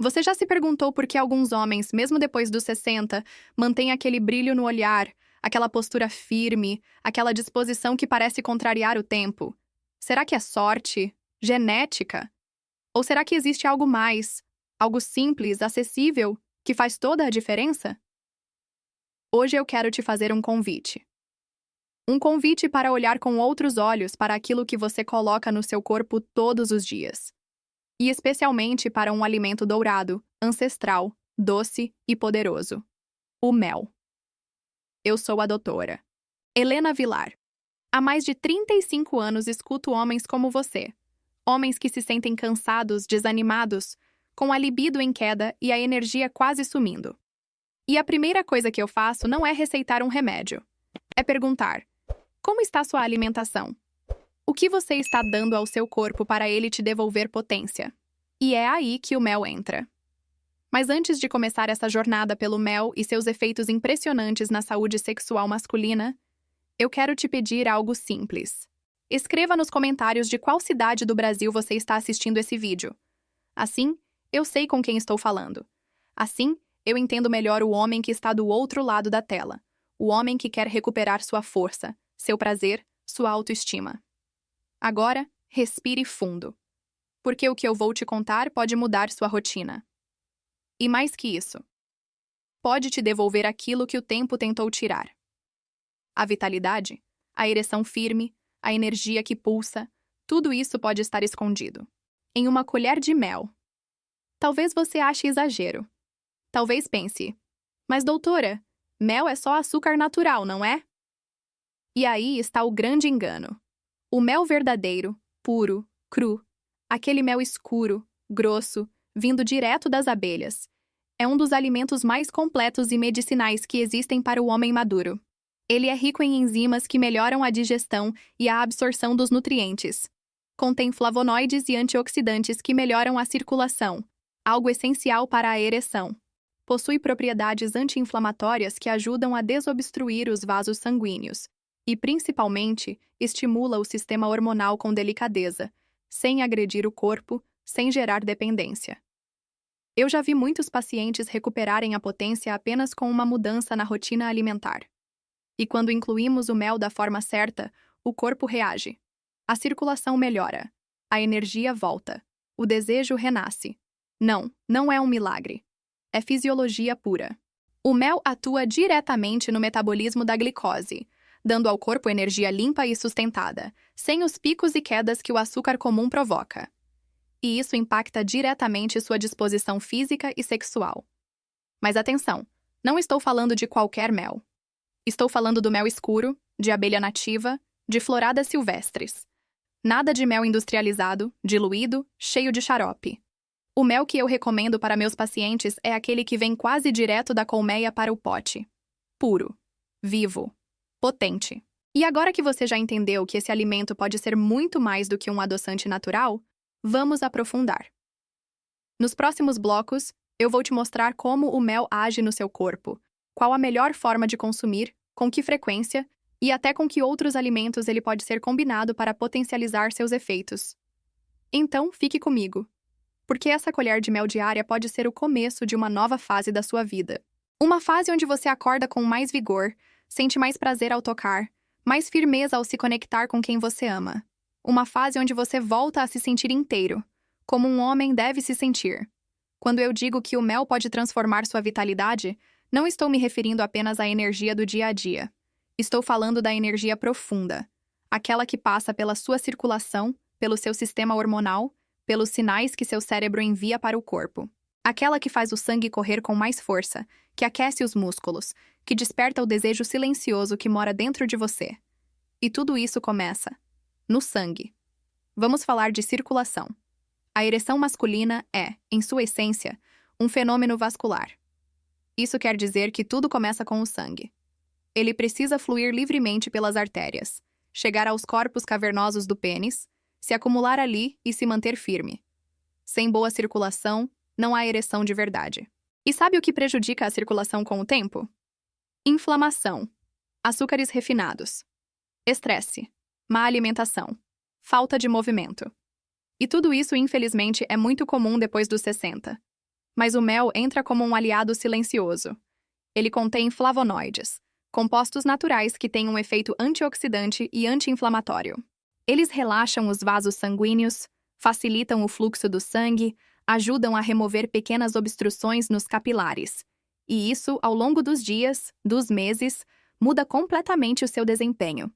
Você já se perguntou por que alguns homens, mesmo depois dos 60, mantêm aquele brilho no olhar, aquela postura firme, aquela disposição que parece contrariar o tempo? Será que é sorte? Genética? Ou será que existe algo mais, algo simples, acessível, que faz toda a diferença? Hoje eu quero te fazer um convite. Um convite para olhar com outros olhos para aquilo que você coloca no seu corpo todos os dias. E especialmente para um alimento dourado, ancestral, doce e poderoso: o mel. Eu sou a doutora Helena Vilar. Há mais de 35 anos escuto homens como você. Homens que se sentem cansados, desanimados, com a libido em queda e a energia quase sumindo. E a primeira coisa que eu faço não é receitar um remédio. É perguntar: como está sua alimentação? O que você está dando ao seu corpo para ele te devolver potência? E é aí que o mel entra. Mas antes de começar essa jornada pelo mel e seus efeitos impressionantes na saúde sexual masculina, eu quero te pedir algo simples. Escreva nos comentários de qual cidade do Brasil você está assistindo esse vídeo. Assim, eu sei com quem estou falando. Assim, eu entendo melhor o homem que está do outro lado da tela. O homem que quer recuperar sua força, seu prazer, sua autoestima. Agora, respire fundo. Porque o que eu vou te contar pode mudar sua rotina. E mais que isso, pode te devolver aquilo que o tempo tentou tirar. A vitalidade, a ereção firme, a energia que pulsa, tudo isso pode estar escondido em uma colher de mel. Talvez você ache exagero. Talvez pense: mas doutora, mel é só açúcar natural, não é? E aí está o grande engano. O mel verdadeiro, puro, cru, aquele mel escuro, grosso, vindo direto das abelhas, é um dos alimentos mais completos e medicinais que existem para o homem maduro. Ele é rico em enzimas que melhoram a digestão e a absorção dos nutrientes. Contém flavonoides e antioxidantes que melhoram a circulação, algo essencial para a ereção. Possui propriedades anti-inflamatórias que ajudam a desobstruir os vasos sanguíneos e, principalmente, estimula o sistema hormonal com delicadeza, sem agredir o corpo, sem gerar dependência. Eu já vi muitos pacientes recuperarem a potência apenas com uma mudança na rotina alimentar. E quando incluímos o mel da forma certa, o corpo reage. A circulação melhora. A energia volta. O desejo renasce. Não é um milagre. É fisiologia pura. O mel atua diretamente no metabolismo da glicose, dando ao corpo energia limpa e sustentada, sem os picos e quedas que o açúcar comum provoca. E isso impacta diretamente sua disposição física e sexual. Mas atenção, não estou falando de qualquer mel. Estou falando do mel escuro, de abelha nativa, de floradas silvestres. Nada de mel industrializado, diluído, cheio de xarope. O mel que eu recomendo para meus pacientes é aquele que vem quase direto da colmeia para o pote. Puro, vivo, potente. E agora que você já entendeu que esse alimento pode ser muito mais do que um adoçante natural, vamos aprofundar. Nos próximos blocos, eu vou te mostrar como o mel age no seu corpo, qual a melhor forma de consumir, com que frequência e até com que outros alimentos ele pode ser combinado para potencializar seus efeitos. Então, fique comigo, porque essa colher de mel diária pode ser o começo de uma nova fase da sua vida. Uma fase onde você acorda com mais vigor, sente mais prazer ao tocar, mais firmeza ao se conectar com quem você ama. Uma fase onde você volta a se sentir inteiro, como um homem deve se sentir. Quando eu digo que o mel pode transformar sua vitalidade, não estou me referindo apenas à energia do dia a dia. Estou falando da energia profunda, aquela que passa pela sua circulação, pelo seu sistema hormonal, pelos sinais que seu cérebro envia para o corpo. Aquela que faz o sangue correr com mais força, que aquece os músculos, que desperta o desejo silencioso que mora dentro de você. E tudo isso começa no sangue. Vamos falar de circulação. A ereção masculina é, em sua essência, um fenômeno vascular. Isso quer dizer que tudo começa com o sangue. Ele precisa fluir livremente pelas artérias, chegar aos corpos cavernosos do pênis, se acumular ali e se manter firme. Sem boa circulação, não há ereção de verdade. E sabe o que prejudica a circulação com o tempo? Inflamação, açúcares refinados, estresse, má alimentação, falta de movimento. E tudo isso, infelizmente, é muito comum depois dos 60. Mas o mel entra como um aliado silencioso. Ele contém flavonoides, compostos naturais que têm um efeito antioxidante e anti-inflamatório. Eles relaxam os vasos sanguíneos, facilitam o fluxo do sangue, ajudam a remover pequenas obstruções nos capilares. E isso, ao longo dos dias, dos meses, muda completamente o seu desempenho.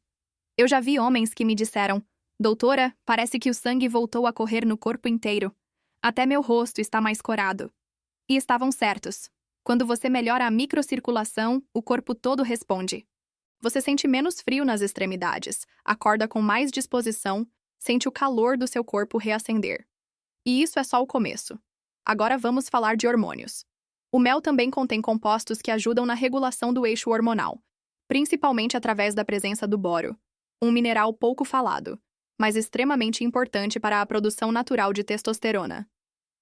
Eu já vi homens que me disseram: "Doutora, parece que o sangue voltou a correr no corpo inteiro. Até meu rosto está mais corado." E estavam certos. Quando você melhora a microcirculação, o corpo todo responde. Você sente menos frio nas extremidades, acorda com mais disposição, sente o calor do seu corpo reacender. E isso é só o começo. Agora vamos falar de hormônios. O mel também contém compostos que ajudam na regulação do eixo hormonal, principalmente através da presença do boro, um mineral pouco falado, mas extremamente importante para a produção natural de testosterona.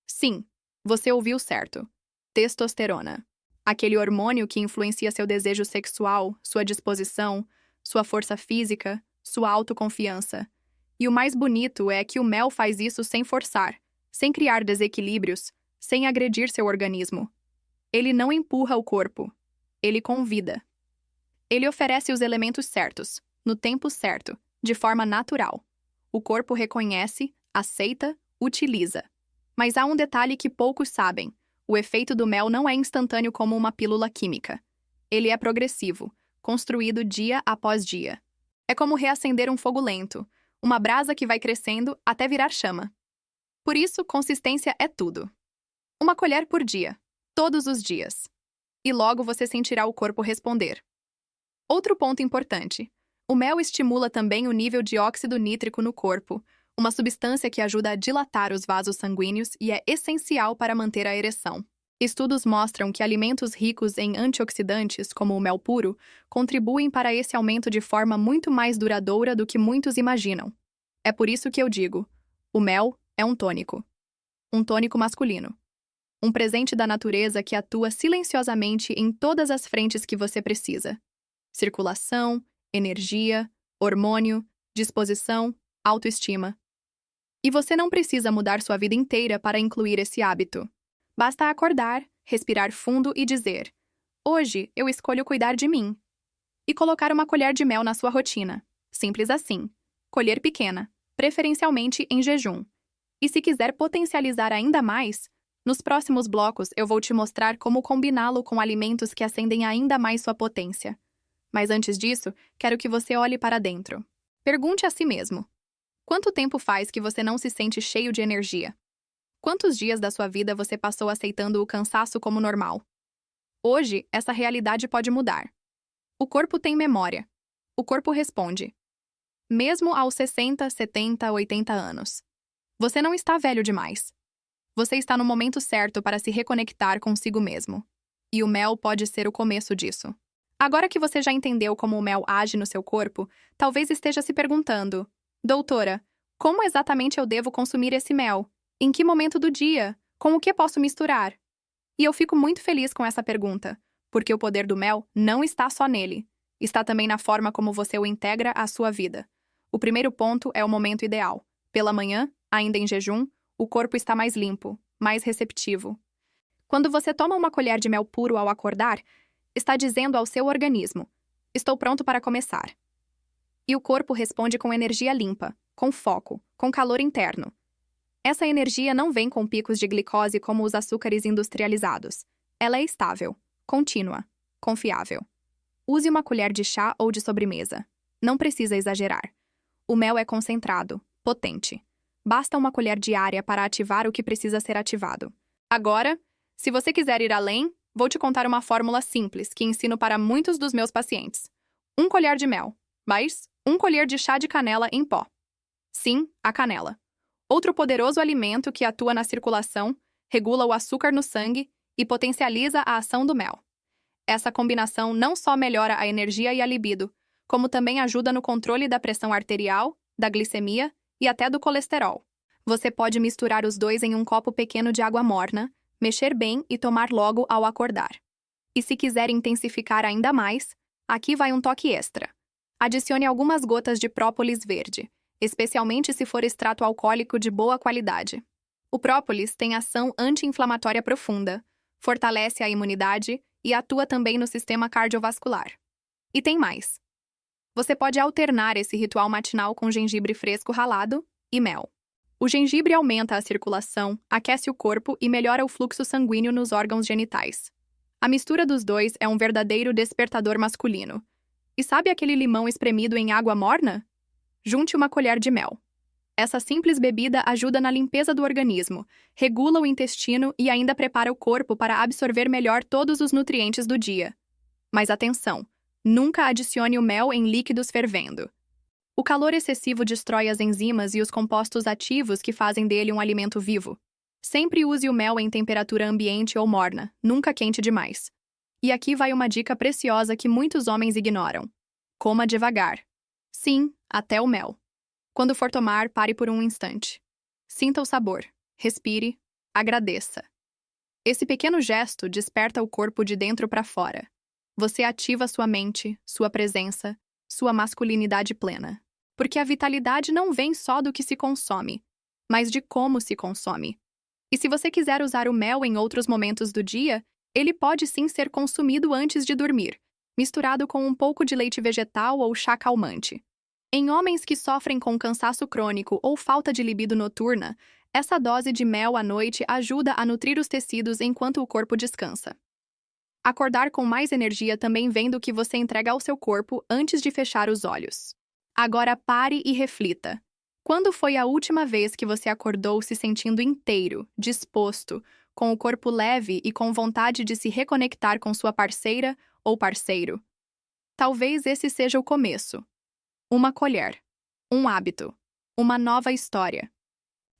Sim, você ouviu certo. Testosterona. Aquele hormônio que influencia seu desejo sexual, sua disposição, sua força física, sua autoconfiança. E o mais bonito é que o mel faz isso sem forçar, sem criar desequilíbrios, sem agredir seu organismo. Ele não empurra o corpo. Ele convida. Ele oferece os elementos certos, no tempo certo, de forma natural. O corpo reconhece, aceita, utiliza. Mas há um detalhe que poucos sabem. O efeito do mel não é instantâneo como uma pílula química. Ele é progressivo, construído dia após dia. É como reacender um fogo lento, uma brasa que vai crescendo até virar chama. Por isso, consistência é tudo. Uma colher por dia, todos os dias. E logo você sentirá o corpo responder. Outro ponto importante. O mel estimula também o nível de óxido nítrico no corpo, uma substância que ajuda a dilatar os vasos sanguíneos e é essencial para manter a ereção. Estudos mostram que alimentos ricos em antioxidantes, como o mel puro, contribuem para esse aumento de forma muito mais duradoura do que muitos imaginam. É por isso que eu digo: o mel é um tônico. Um tônico masculino. Um presente da natureza que atua silenciosamente em todas as frentes que você precisa: circulação, energia, hormônio, disposição, autoestima. E você não precisa mudar sua vida inteira para incluir esse hábito. Basta acordar, respirar fundo e dizer: "Hoje eu escolho cuidar de mim." E colocar uma colher de mel na sua rotina. Simples assim. Colher pequena, preferencialmente em jejum. E se quiser potencializar ainda mais, nos próximos blocos eu vou te mostrar como combiná-lo com alimentos que acendem ainda mais sua potência. Mas antes disso, quero que você olhe para dentro. Pergunte a si mesmo: quanto tempo faz que você não se sente cheio de energia? Quantos dias da sua vida você passou aceitando o cansaço como normal? Hoje, essa realidade pode mudar. O corpo tem memória. O corpo responde. Mesmo aos 60, 70, 80 anos. Você não está velho demais. Você está no momento certo para se reconectar consigo mesmo. E o mel pode ser o começo disso. Agora que você já entendeu como o mel age no seu corpo, talvez esteja se perguntando: "Doutora, como exatamente eu devo consumir esse mel? Em que momento do dia? Com o que posso misturar?" E eu fico muito feliz com essa pergunta, porque o poder do mel não está só nele. Está também na forma como você o integra à sua vida. O primeiro ponto é o momento ideal. Pela manhã, ainda em jejum, o corpo está mais limpo, mais receptivo. Quando você toma uma colher de mel puro ao acordar, está dizendo ao seu organismo: "Estou pronto para começar." E o corpo responde com energia limpa, com foco, com calor interno. Essa energia não vem com picos de glicose como os açúcares industrializados. Ela é estável, contínua, confiável. Use uma colher de chá ou de sobremesa. Não precisa exagerar. O mel é concentrado, potente. Basta uma colher diária para ativar o que precisa ser ativado. Agora, se você quiser ir além, vou te contar uma fórmula simples que ensino para muitos dos meus pacientes. 1 colher de mel, mais 1 colher de chá de canela em pó. Sim, a canela. Outro poderoso alimento que atua na circulação, regula o açúcar no sangue e potencializa a ação do mel. Essa combinação não só melhora a energia e a libido, como também ajuda no controle da pressão arterial, da glicemia e até do colesterol. Você pode misturar os dois em um copo pequeno de água morna, mexer bem e tomar logo ao acordar. E se quiser intensificar ainda mais, aqui vai um toque extra. Adicione algumas gotas de própolis verde, especialmente se for extrato alcoólico de boa qualidade. O própolis tem ação anti-inflamatória profunda, fortalece a imunidade e atua também no sistema cardiovascular. E tem mais. Você pode alternar esse ritual matinal com gengibre fresco ralado e mel. O gengibre aumenta a circulação, aquece o corpo e melhora o fluxo sanguíneo nos órgãos genitais. A mistura dos dois é um verdadeiro despertador masculino. E sabe aquele limão espremido em água morna? Junte uma colher de mel. Essa simples bebida ajuda na limpeza do organismo, regula o intestino e ainda prepara o corpo para absorver melhor todos os nutrientes do dia. Mas atenção, nunca adicione o mel em líquidos fervendo. O calor excessivo destrói as enzimas e os compostos ativos que fazem dele um alimento vivo. Sempre use o mel em temperatura ambiente ou morna, nunca quente demais. E aqui vai uma dica preciosa que muitos homens ignoram. Coma devagar. Sim, até o mel. Quando for tomar, pare por um instante. Sinta o sabor, respire, agradeça. Esse pequeno gesto desperta o corpo de dentro para fora. Você ativa sua mente, sua presença, sua masculinidade plena. Porque a vitalidade não vem só do que se consome, mas de como se consome. E se você quiser usar o mel em outros momentos do dia, ele pode sim ser consumido antes de dormir, misturado com um pouco de leite vegetal ou chá calmante. Em homens que sofrem com cansaço crônico ou falta de libido noturna, essa dose de mel à noite ajuda a nutrir os tecidos enquanto o corpo descansa. Acordar com mais energia também vem do que você entrega ao seu corpo antes de fechar os olhos. Agora pare e reflita. Quando foi a última vez que você acordou se sentindo inteiro, disposto, com o corpo leve e com vontade de se reconectar com sua parceira ou parceiro? Talvez esse seja o começo. Uma colher, um hábito, uma nova história.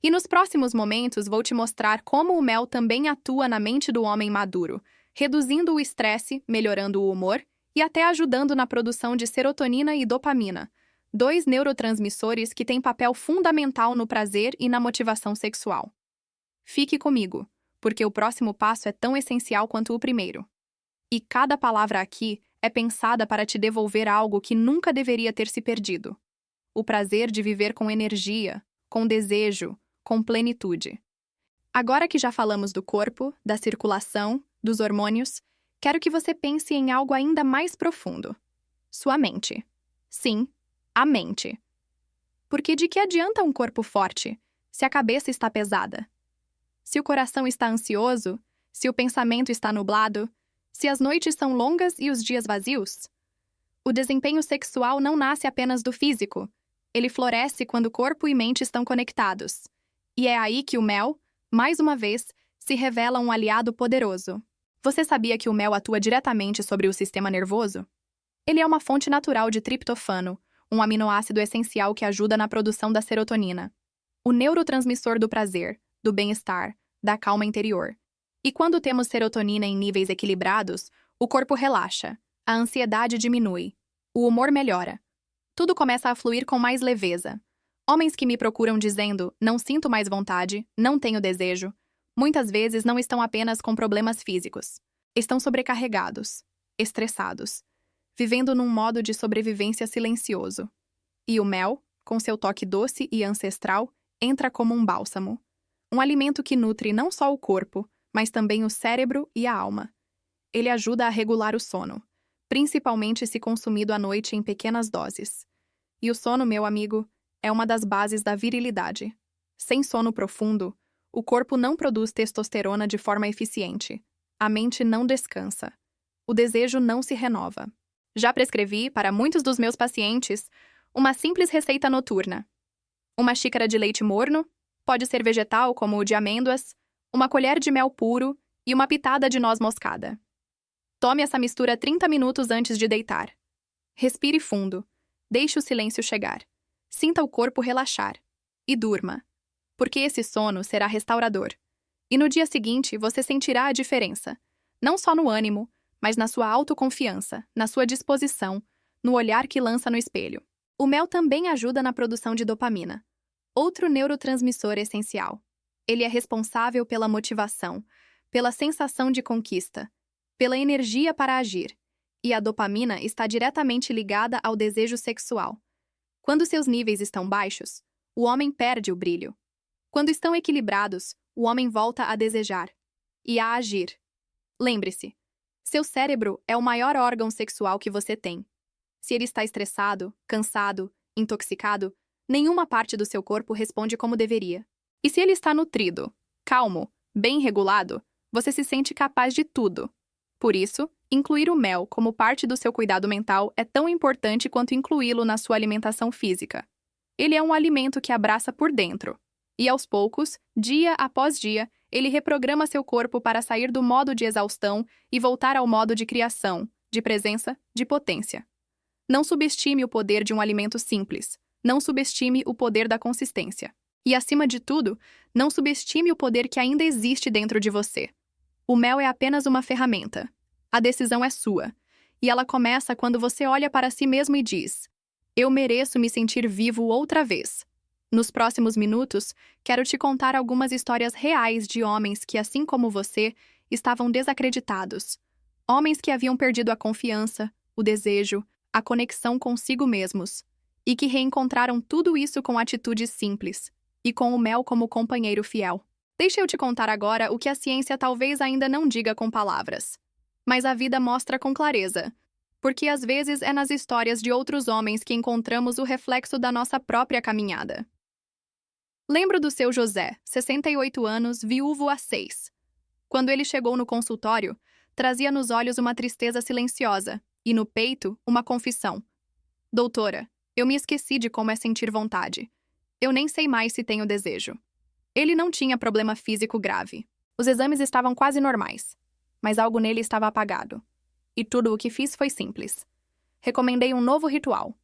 E nos próximos momentos vou te mostrar como o mel também atua na mente do homem maduro, reduzindo o estresse, melhorando o humor e até ajudando na produção de serotonina e dopamina, dois neurotransmissores que têm papel fundamental no prazer e na motivação sexual. Fique comigo, porque o próximo passo é tão essencial quanto o primeiro. E cada palavra aqui é pensada para te devolver algo que nunca deveria ter se perdido. O prazer de viver com energia, com desejo, com plenitude. Agora que já falamos do corpo, da circulação, dos hormônios, quero que você pense em algo ainda mais profundo. Sua mente. Sim, a mente. Porque de que adianta um corpo forte se a cabeça está pesada? Se o coração está ansioso, se o pensamento está nublado, se as noites são longas e os dias vazios? O desempenho sexual não nasce apenas do físico. Ele floresce quando corpo e mente estão conectados. E é aí que o mel, mais uma vez, se revela um aliado poderoso. Você sabia que o mel atua diretamente sobre o sistema nervoso? Ele é uma fonte natural de triptofano, um aminoácido essencial que ajuda na produção da serotonina, o neurotransmissor do prazer, do bem-estar, da calma interior. E quando temos serotonina em níveis equilibrados, o corpo relaxa, a ansiedade diminui, o humor melhora. Tudo começa a fluir com mais leveza. Homens que me procuram dizendo, não sinto mais vontade, não tenho desejo, muitas vezes não estão apenas com problemas físicos. Estão sobrecarregados, estressados, vivendo num modo de sobrevivência silencioso. E o mel, com seu toque doce e ancestral, entra como um bálsamo. Um alimento que nutre não só o corpo, mas também o cérebro e a alma. Ele ajuda a regular o sono, principalmente se consumido à noite em pequenas doses. E o sono, meu amigo, é uma das bases da virilidade. Sem sono profundo, o corpo não produz testosterona de forma eficiente. A mente não descansa. O desejo não se renova. Já prescrevi, para muitos dos meus pacientes, uma simples receita noturna. Uma xícara de leite morno, pode ser vegetal como o de amêndoas, uma colher de mel puro e uma pitada de noz moscada. Tome essa mistura 30 minutos antes de deitar. Respire fundo. Deixe o silêncio chegar. Sinta o corpo relaxar. E durma. Porque esse sono será restaurador. E no dia seguinte você sentirá a diferença. Não só no ânimo, mas na sua autoconfiança, na sua disposição, no olhar que lança no espelho. O mel também ajuda na produção de dopamina, outro neurotransmissor essencial. Ele é responsável pela motivação, pela sensação de conquista, pela energia para agir. E a dopamina está diretamente ligada ao desejo sexual. Quando seus níveis estão baixos, o homem perde o brilho. Quando estão equilibrados, o homem volta a desejar e a agir. Lembre-se, seu cérebro é o maior órgão sexual que você tem. Se ele está estressado, cansado, intoxicado, nenhuma parte do seu corpo responde como deveria. E se ele está nutrido, calmo, bem regulado, você se sente capaz de tudo. Por isso, incluir o mel como parte do seu cuidado mental é tão importante quanto incluí-lo na sua alimentação física. Ele é um alimento que abraça por dentro. E aos poucos, dia após dia, ele reprograma seu corpo para sair do modo de exaustão e voltar ao modo de criação, de presença, de potência. Não subestime o poder de um alimento simples. Não subestime o poder da consistência. E, acima de tudo, não subestime o poder que ainda existe dentro de você. O mel é apenas uma ferramenta. A decisão é sua. E ela começa quando você olha para si mesmo e diz: eu mereço me sentir vivo outra vez. Nos próximos minutos, quero te contar algumas histórias reais de homens que, assim como você, estavam desacreditados. Homens que haviam perdido a confiança, o desejo, a conexão consigo mesmos. E que reencontraram tudo isso com atitudes simples. E com o mel como companheiro fiel. Deixa eu te contar agora o que a ciência talvez ainda não diga com palavras. Mas a vida mostra com clareza. Porque às vezes é nas histórias de outros homens que encontramos o reflexo da nossa própria caminhada. Lembro do seu José, 68 anos, viúvo há 6. Quando ele chegou no consultório, trazia nos olhos uma tristeza silenciosa e no peito uma confissão. Doutora, eu me esqueci de como é sentir vontade. Eu nem sei mais se tenho desejo. Ele não tinha problema físico grave. Os exames estavam quase normais, mas algo nele estava apagado. E tudo o que fiz foi simples. Recomendei um novo ritual.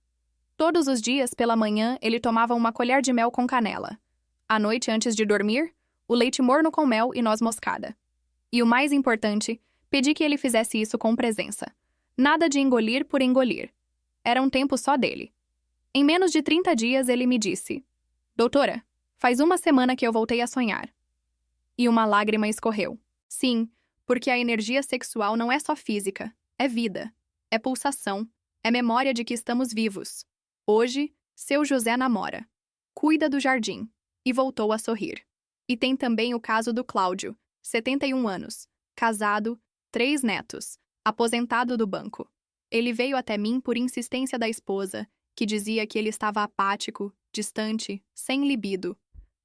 Todos os dias, pela manhã, ele tomava uma colher de mel com canela. À noite, antes de dormir, o leite morno com mel e noz moscada. E o mais importante, pedi que ele fizesse isso com presença. Nada de engolir por engolir. Era um tempo só dele. Em menos de 30 dias, ele me disse: doutora, faz uma semana que eu voltei a sonhar. E uma lágrima escorreu. Sim, porque a energia sexual não é só física, é vida, é pulsação, é memória de que estamos vivos. Hoje, seu José namora, cuida do jardim e voltou a sorrir. E tem também o caso do Cláudio, 71 anos, casado, 3 netos, aposentado do banco. Ele veio até mim por insistência da esposa, que dizia que ele estava apático, distante, sem libido.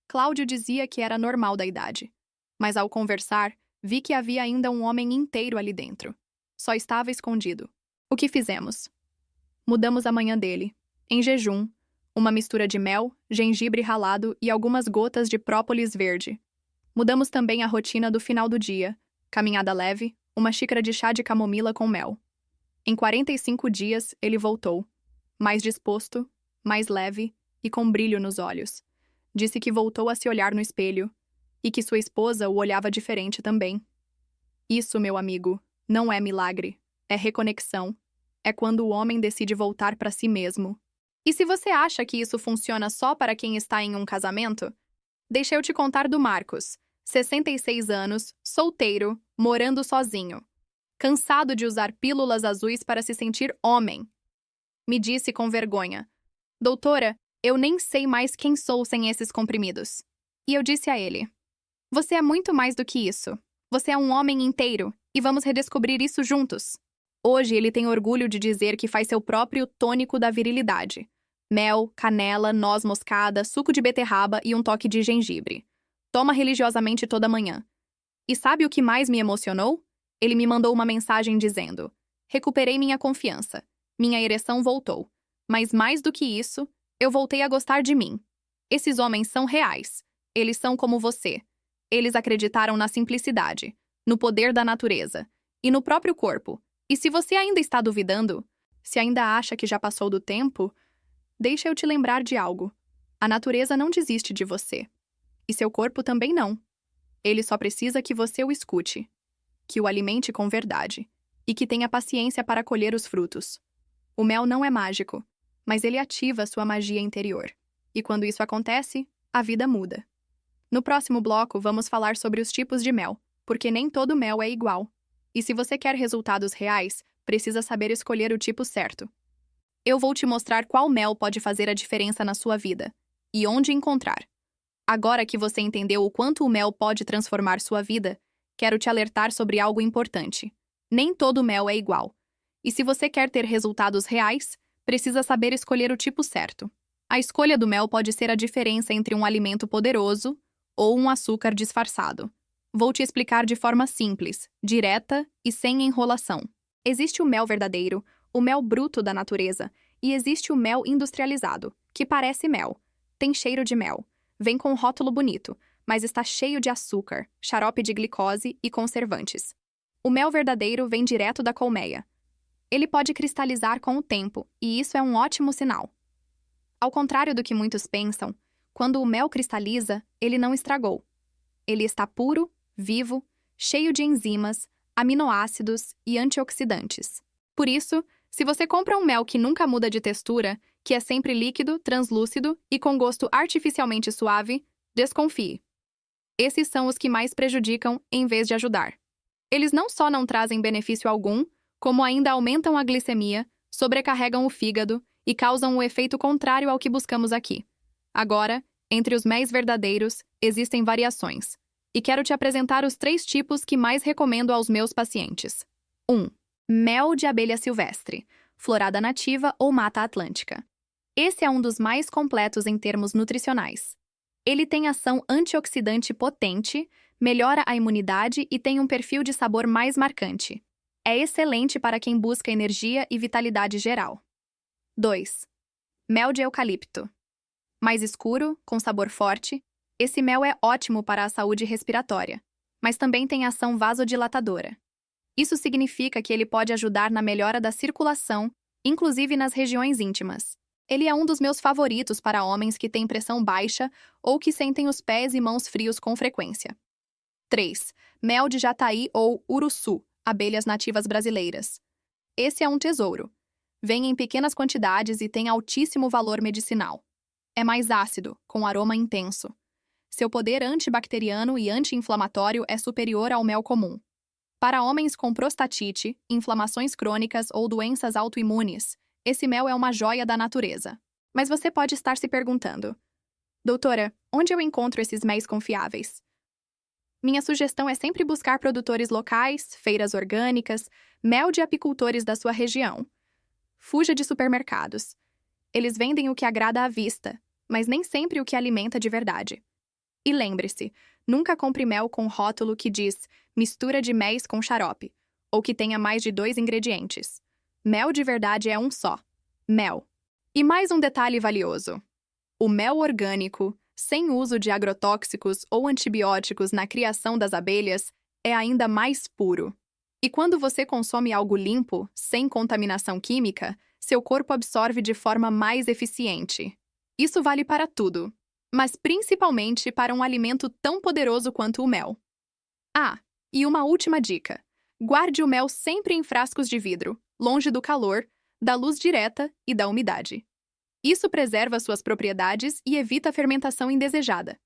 Cláudio dizia que era normal da idade. Mas ao conversar, vi que havia ainda um homem inteiro ali dentro. Só estava escondido. O que fizemos? Mudamos a manhã dele. Em jejum, uma mistura de mel, gengibre ralado e algumas gotas de própolis verde. Mudamos também a rotina do final do dia. Caminhada leve, uma xícara de chá de camomila com mel. Em 45 dias, ele voltou. Mais disposto, mais leve e com brilho nos olhos. Disse que voltou a se olhar no espelho e que sua esposa o olhava diferente também. Isso, meu amigo, não é milagre, é reconexão. É quando o homem decide voltar para si mesmo. E se você acha que isso funciona só para quem está em um casamento, deixa eu te contar do Marcos, 66 anos, solteiro, morando sozinho. Cansado de usar pílulas azuis para se sentir homem. Me disse com vergonha: doutora, eu nem sei mais quem sou sem esses comprimidos. E eu disse a ele: você é muito mais do que isso. Você é um homem inteiro, e vamos redescobrir isso juntos. Hoje ele tem orgulho de dizer que faz seu próprio tônico da virilidade. Mel, canela, noz moscada, suco de beterraba e um toque de gengibre. Toma religiosamente toda manhã. E sabe o que mais me emocionou? Ele me mandou uma mensagem dizendo: recuperei minha confiança. Minha ereção voltou. Mas mais do que isso, eu voltei a gostar de mim. Esses homens são reais. Eles são como você. Eles acreditaram na simplicidade, no poder da natureza e no próprio corpo. E se você ainda está duvidando, se ainda acha que já passou do tempo, deixa eu te lembrar de algo. A natureza não desiste de você. E seu corpo também não. Ele só precisa que você o escute, que o alimente com verdade e que tenha paciência para colher os frutos. O mel não é mágico, mas ele ativa sua magia interior. E quando isso acontece, a vida muda. No próximo bloco, vamos falar sobre os tipos de mel, porque nem todo mel é igual. E se você quer resultados reais, precisa saber escolher o tipo certo. Eu vou te mostrar qual mel pode fazer a diferença na sua vida e onde encontrar. Agora que você entendeu o quanto o mel pode transformar sua vida, quero te alertar sobre algo importante. Nem todo mel é igual. E se você quer ter resultados reais, precisa saber escolher o tipo certo. A escolha do mel pode ser a diferença entre um alimento poderoso ou um açúcar disfarçado. Vou te explicar de forma simples, direta e sem enrolação. Existe o mel verdadeiro, o mel bruto da natureza, e existe o mel industrializado, que parece mel. Tem cheiro de mel. Vem com um rótulo bonito, mas está cheio de açúcar, xarope de glicose e conservantes. O mel verdadeiro vem direto da colmeia. Ele pode cristalizar com o tempo, e isso é um ótimo sinal. Ao contrário do que muitos pensam, quando o mel cristaliza, ele não estragou. Ele está puro, vivo, cheio de enzimas, aminoácidos e antioxidantes. Por isso, se você compra um mel que nunca muda de textura, que é sempre líquido, translúcido e com gosto artificialmente suave, desconfie. Esses são os que mais prejudicam em vez de ajudar. Eles não só não trazem benefício algum, como ainda aumentam a glicemia, sobrecarregam o fígado e causam o efeito contrário ao que buscamos aqui. Agora, entre os méis verdadeiros, existem variações. E quero te apresentar os 3 tipos que mais recomendo aos meus pacientes. 1. Mel de abelha silvestre, florada nativa ou mata atlântica. Esse é um dos mais completos em termos nutricionais. Ele tem ação antioxidante potente, melhora a imunidade e tem um perfil de sabor mais marcante. É excelente para quem busca energia e vitalidade geral. 2. Mel de eucalipto. Mais escuro, com sabor forte, esse mel é ótimo para a saúde respiratória, mas também tem ação vasodilatadora. Isso significa que ele pode ajudar na melhora da circulação, inclusive nas regiões íntimas. Ele é um dos meus favoritos para homens que têm pressão baixa ou que sentem os pés e mãos frios com frequência. 3. Mel de jataí ou uruçu, abelhas nativas brasileiras. Esse é um tesouro. Vem em pequenas quantidades e tem altíssimo valor medicinal. É mais ácido, com aroma intenso. Seu poder antibacteriano e anti-inflamatório é superior ao mel comum. Para homens com prostatite, inflamações crônicas ou doenças autoimunes, esse mel é uma joia da natureza. Mas você pode estar se perguntando: doutora, onde eu encontro esses méis confiáveis? Minha sugestão é sempre buscar produtores locais, feiras orgânicas, mel de apicultores da sua região. Fuja de supermercados. Eles vendem o que agrada à vista, mas nem sempre o que alimenta de verdade. E lembre-se, nunca compre mel com rótulo que diz mistura de méis com xarope, ou que tenha mais de 2 ingredientes. Mel de verdade é um só: mel. E mais um detalhe valioso: o mel orgânico, sem uso de agrotóxicos ou antibióticos na criação das abelhas, é ainda mais puro. E quando você consome algo limpo, sem contaminação química, seu corpo absorve de forma mais eficiente. Isso vale para tudo, mas principalmente para um alimento tão poderoso quanto o mel. Ah, e uma última dica: guarde o mel sempre em frascos de vidro, longe do calor, da luz direta e da umidade. Isso preserva suas propriedades e evita a fermentação indesejada.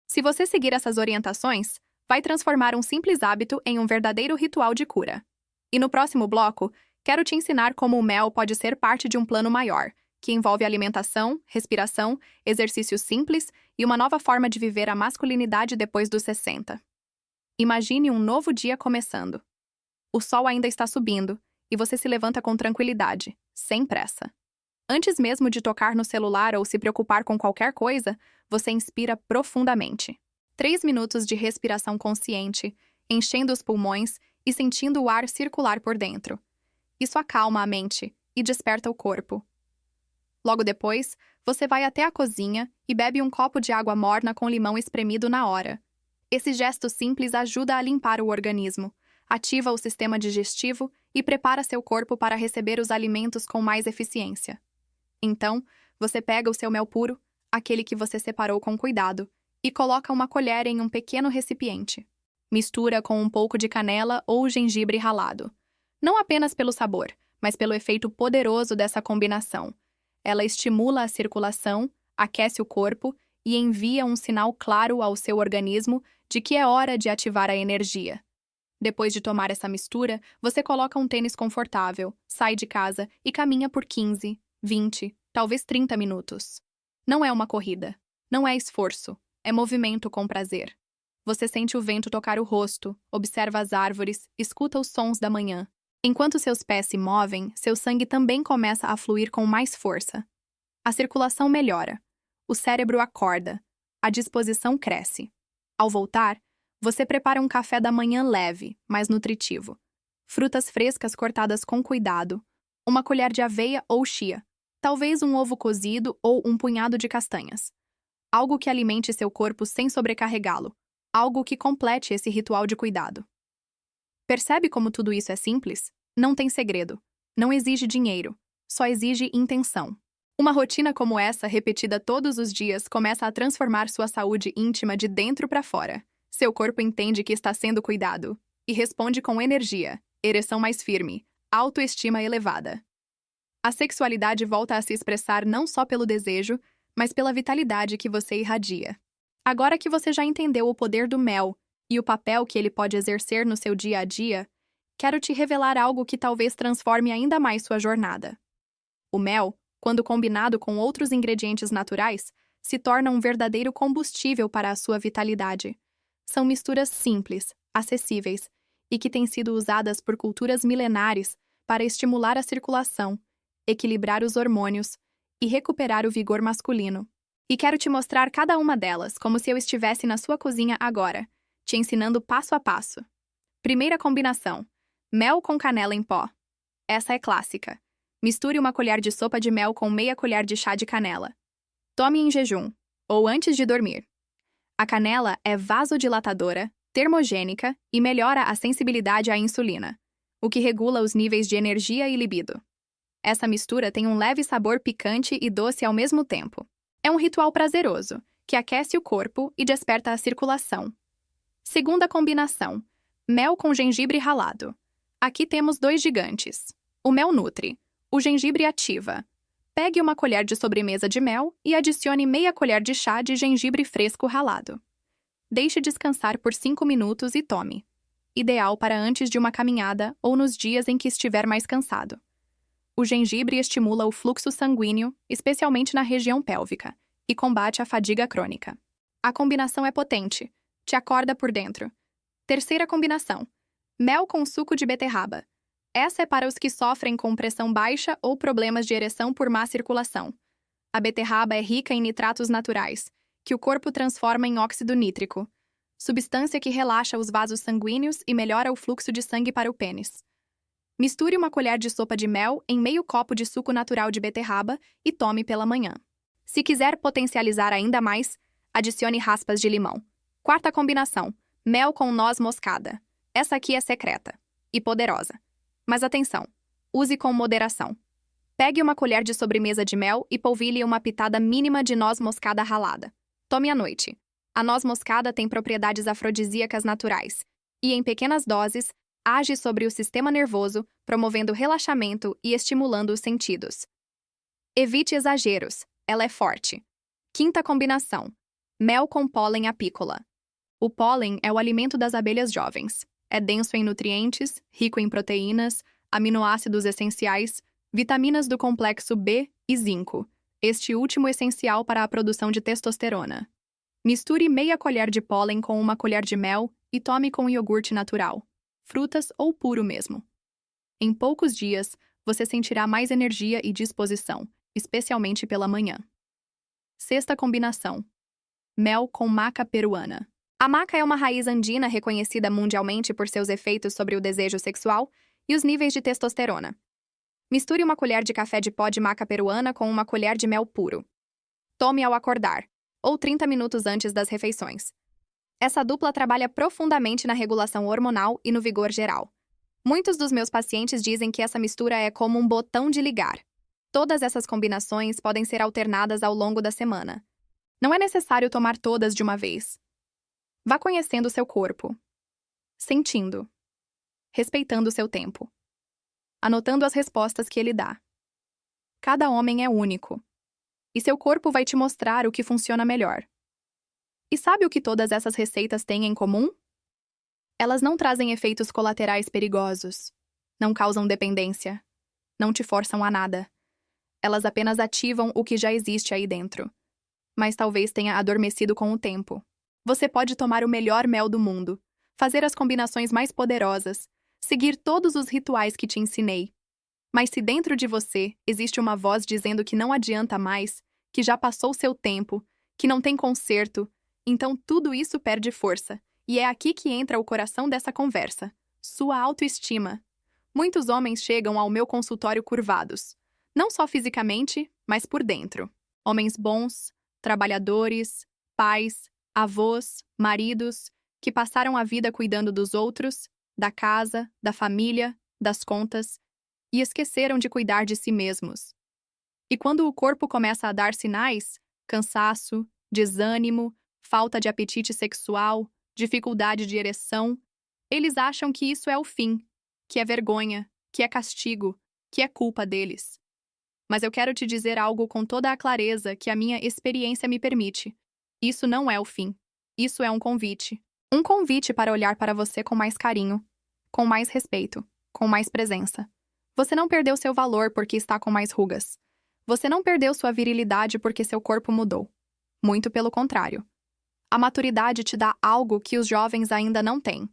Se você seguir essas orientações, vai transformar um simples hábito em um verdadeiro ritual de cura. E no próximo bloco, quero te ensinar como o mel pode ser parte de um plano maior, que envolve alimentação, respiração, exercícios simples e uma nova forma de viver a masculinidade depois dos 60. Imagine um novo dia começando. O sol ainda está subindo e você se levanta com tranquilidade, sem pressa. Antes mesmo de tocar no celular ou se preocupar com qualquer coisa, você inspira profundamente. 3 minutos de respiração consciente, enchendo os pulmões e sentindo o ar circular por dentro. Isso acalma a mente e desperta o corpo. Logo depois, você vai até a cozinha e bebe um copo de água morna com limão espremido na hora. Esse gesto simples ajuda a limpar o organismo, ativa o sistema digestivo e prepara seu corpo para receber os alimentos com mais eficiência. Então, você pega o seu mel puro, aquele que você separou com cuidado, e coloca uma colher em um pequeno recipiente. Mistura com um pouco de canela ou gengibre ralado. Não apenas pelo sabor, mas pelo efeito poderoso dessa combinação. Ela estimula a circulação, aquece o corpo e envia um sinal claro ao seu organismo de que é hora de ativar a energia. Depois de tomar essa mistura, você coloca um tênis confortável, sai de casa e caminha por 15, 20, talvez 30 minutos. Não é uma corrida, não é esforço, é movimento com prazer. Você sente o vento tocar o rosto, observa as árvores, escuta os sons da manhã. Enquanto seus pés se movem, seu sangue também começa a fluir com mais força. A circulação melhora. O cérebro acorda. A disposição cresce. Ao voltar, você prepara um café da manhã leve, mas nutritivo. Frutas frescas cortadas com cuidado, uma colher de aveia ou chia, talvez um ovo cozido ou um punhado de castanhas. Algo que alimente seu corpo sem sobrecarregá-lo. Algo que complete esse ritual de cuidado. Percebe como tudo isso é simples? Não tem segredo. Não exige dinheiro. Só exige intenção. Uma rotina como essa, repetida todos os dias, começa a transformar sua saúde íntima de dentro para fora. Seu corpo entende que está sendo cuidado e responde com energia, ereção mais firme, autoestima elevada. A sexualidade volta a se expressar não só pelo desejo, mas pela vitalidade que você irradia. Agora que você já entendeu o poder do mel e o papel que ele pode exercer no seu dia a dia, quero te revelar algo que talvez transforme ainda mais sua jornada. O mel, quando combinado com outros ingredientes naturais, se torna um verdadeiro combustível para a sua vitalidade. São misturas simples, acessíveis e que têm sido usadas por culturas milenares para estimular a circulação, equilibrar os hormônios e recuperar o vigor masculino. E quero te mostrar cada uma delas como se eu estivesse na sua cozinha agora, te ensinando passo a passo. Primeira combinação: mel com canela em pó. Essa é clássica. Misture uma colher de sopa de mel com meia colher de chá de canela. Tome em jejum, ou antes de dormir. A canela é vasodilatadora, termogênica e melhora a sensibilidade à insulina, o que regula os níveis de energia e libido. Essa mistura tem um leve sabor picante e doce ao mesmo tempo. É um ritual prazeroso, que aquece o corpo e desperta a circulação. Segunda combinação: mel com gengibre ralado. Aqui temos dois gigantes. O mel nutre, o gengibre ativa. Pegue uma colher de sobremesa de mel e adicione meia colher de chá de gengibre fresco ralado. Deixe descansar por 5 minutos e tome. Ideal para antes de uma caminhada ou nos dias em que estiver mais cansado. O gengibre estimula o fluxo sanguíneo, especialmente na região pélvica, e combate a fadiga crônica. A combinação é potente, te acorda por dentro. Terceira combinação: mel com suco de beterraba. Essa é para os que sofrem com pressão baixa ou problemas de ereção por má circulação. A beterraba é rica em nitratos naturais, que o corpo transforma em óxido nítrico, substância que relaxa os vasos sanguíneos e melhora o fluxo de sangue para o pênis. Misture uma colher de sopa de mel em meio copo de suco natural de beterraba e tome pela manhã. Se quiser potencializar ainda mais, adicione raspas de limão. Quarta combinação: mel com noz moscada. Essa aqui é secreta e poderosa. Mas atenção, use com moderação. Pegue uma colher de sobremesa de mel e polvilhe uma pitada mínima de noz moscada ralada. Tome à noite. A noz moscada tem propriedades afrodisíacas naturais e, em pequenas doses, age sobre o sistema nervoso, promovendo relaxamento e estimulando os sentidos. Evite exageros, ela é forte. Quinta combinação: mel com pólen apícola. O pólen é o alimento das abelhas jovens. É denso em nutrientes, rico em proteínas, aminoácidos essenciais, vitaminas do complexo B e zinco, este último essencial para a produção de testosterona. Misture meia colher de pólen com uma colher de mel e tome com iogurte natural, frutas ou puro mesmo. Em poucos dias, você sentirá mais energia e disposição, especialmente pela manhã. Sexta combinação: mel com maca peruana. A maca é uma raiz andina reconhecida mundialmente por seus efeitos sobre o desejo sexual e os níveis de testosterona. Misture uma colher de café de pó de maca peruana com uma colher de mel puro. Tome ao acordar, ou 30 minutos antes das refeições. Essa dupla trabalha profundamente na regulação hormonal e no vigor geral. Muitos dos meus pacientes dizem que essa mistura é como um botão de ligar. Todas essas combinações podem ser alternadas ao longo da semana. Não é necessário tomar todas de uma vez. Vá conhecendo seu corpo, sentindo, respeitando seu tempo, anotando as respostas que ele dá. Cada homem é único, e seu corpo vai te mostrar o que funciona melhor. E sabe o que todas essas receitas têm em comum? Elas não trazem efeitos colaterais perigosos, não causam dependência, não te forçam a nada. Elas apenas ativam o que já existe aí dentro. mas talvez tenha adormecido com o tempo. Você pode tomar o melhor mel do mundo, fazer as combinações mais poderosas, seguir todos os rituais que te ensinei. Mas se dentro de você existe uma voz dizendo que não adianta mais, que já passou seu tempo, que não tem conserto, então tudo isso perde força. E é aqui que entra o coração dessa conversa: sua autoestima. Muitos homens chegam ao meu consultório curvados, não só fisicamente, mas por dentro. Homens bons, trabalhadores, pais, avós, maridos, que passaram a vida cuidando dos outros, da casa, da família, das contas, e esqueceram de cuidar de si mesmos. E quando o corpo começa a dar sinais, cansaço, desânimo, falta de apetite sexual, dificuldade de ereção, eles acham que isso é o fim, que é vergonha, que é castigo, que é culpa deles. Mas eu quero te dizer algo com toda a clareza que a minha experiência me permite. Isso não é o fim. Isso é um convite. Um convite para olhar para você com mais carinho, com mais respeito, com mais presença. Você não perdeu seu valor porque está com mais rugas. Você não perdeu sua virilidade porque seu corpo mudou. Muito pelo contrário. A maturidade te dá algo que os jovens ainda não têm: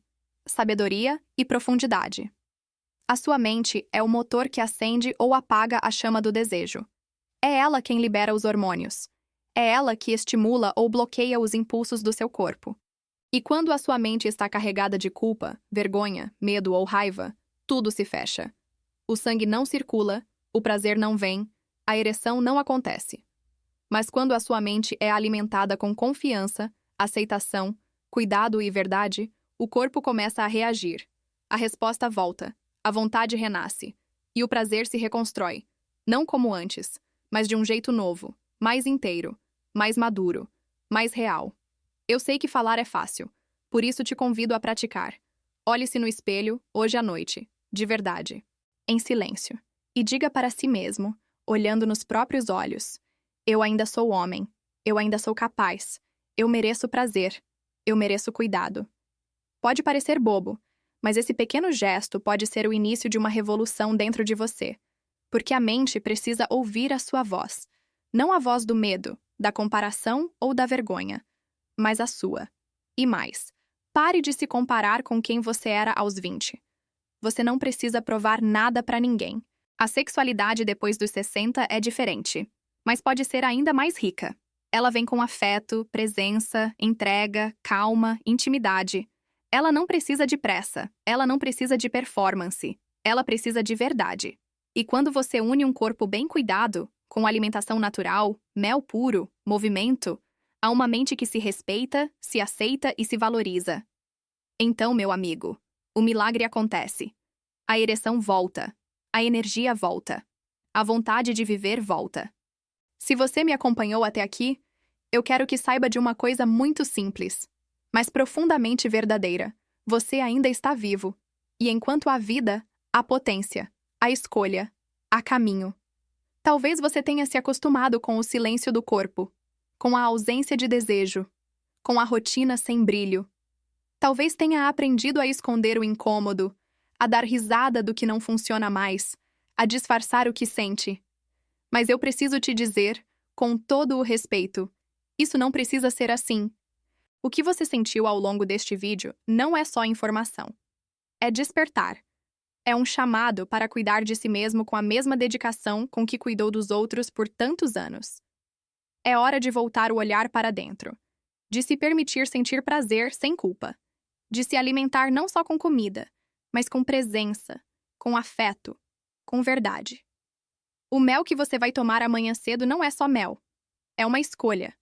sabedoria e profundidade. A sua mente é o motor que acende ou apaga a chama do desejo. É ela quem libera os hormônios. É ela que estimula ou bloqueia os impulsos do seu corpo. E quando a sua mente está carregada de culpa, vergonha, medo ou raiva, tudo se fecha. O sangue não circula, o prazer não vem, a ereção não acontece. Mas quando a sua mente é alimentada com confiança, aceitação, cuidado e verdade, o corpo começa a reagir. A resposta volta, a vontade renasce, e o prazer se reconstrói, não como antes, mas de um jeito novo, mais inteiro, mais maduro, mais real. Eu sei que falar é fácil, por isso te convido a praticar. Olhe-se no espelho, hoje à noite, de verdade, em silêncio, e diga para si mesmo, olhando nos próprios olhos: eu ainda sou homem, eu ainda sou capaz, eu mereço prazer, eu mereço cuidado. Pode parecer bobo, mas esse pequeno gesto pode ser o início de uma revolução dentro de você, porque a mente precisa ouvir a sua voz, não a voz do medo, da comparação ou da vergonha, mas a sua. E mais, pare de se comparar com quem você era aos 20. Você não precisa provar nada para ninguém. A sexualidade depois dos 60 é diferente, mas pode ser ainda mais rica. Ela vem com afeto, presença, entrega, calma, intimidade. Ela não precisa de pressa, ela não precisa de performance, ela precisa de verdade. E quando você une um corpo bem cuidado, com alimentação natural, mel puro, movimento, há uma mente que se respeita, se aceita e se valoriza. Então, meu amigo, o milagre acontece. A ereção volta, a energia volta, a vontade de viver volta. Se você me acompanhou até aqui, eu quero que saiba de uma coisa muito simples, mas profundamente verdadeira. Você ainda está vivo. E enquanto há vida, há potência, há escolha, há caminho. Talvez você tenha se acostumado com o silêncio do corpo, com a ausência de desejo, com a rotina sem brilho. Talvez tenha aprendido a esconder o incômodo, a dar risada do que não funciona mais, a disfarçar o que sente. Mas eu preciso te dizer, com todo o respeito, isso não precisa ser assim. O que você sentiu ao longo deste vídeo não é só informação. É despertar. É um chamado para cuidar de si mesmo com a mesma dedicação com que cuidou dos outros por tantos anos. É hora de voltar o olhar para dentro, de se permitir sentir prazer sem culpa, de se alimentar não só com comida, mas com presença, com afeto, com verdade. O mel que você vai tomar amanhã cedo não é só mel. É uma escolha.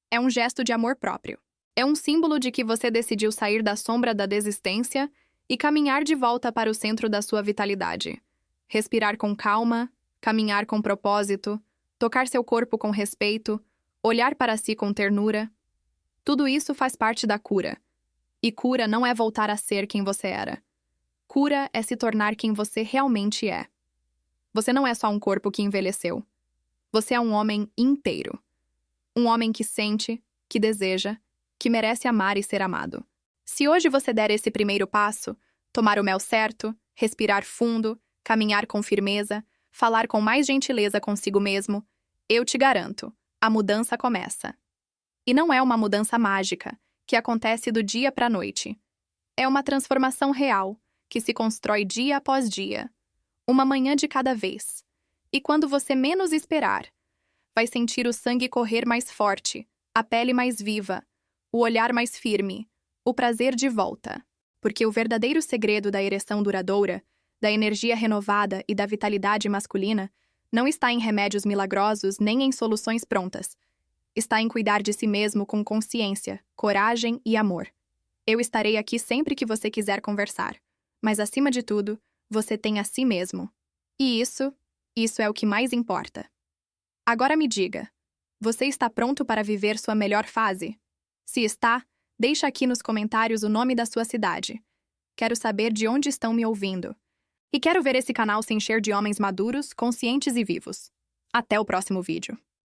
É um gesto de amor próprio. É um símbolo de que você decidiu sair da sombra da desistência e caminhar de volta para o centro da sua vitalidade. Respirar com calma, caminhar com propósito, tocar seu corpo com respeito, olhar para si com ternura. Tudo isso faz parte da cura. E cura não é voltar a ser quem você era. Cura é se tornar quem você realmente é. Você não é só um corpo que envelheceu. Você é um homem inteiro. Um homem que sente, que deseja, que merece amar e ser amado. Se hoje você der esse primeiro passo, tomar o mel certo, respirar fundo, caminhar com firmeza, falar com mais gentileza consigo mesmo, eu te garanto, a mudança começa. E não é uma mudança mágica, que acontece do dia para a noite. É uma transformação real, que se constrói dia após dia, uma manhã de cada vez. E quando você menos esperar, vai sentir o sangue correr mais forte, a pele mais viva, o olhar mais firme, o prazer de volta. Porque o verdadeiro segredo da ereção duradoura, da energia renovada e da vitalidade masculina não está em remédios milagrosos nem em soluções prontas. Está em cuidar de si mesmo com consciência, coragem e amor. Eu estarei aqui sempre que você quiser conversar. Mas, acima de tudo, você tem a si mesmo. E isso é o que mais importa. Agora me diga, você está pronto para viver sua melhor fase? Se está, deixa aqui nos comentários o nome da sua cidade. Quero saber de onde estão me ouvindo. E quero ver esse canal se encher de homens maduros, conscientes e vivos. Até o próximo vídeo.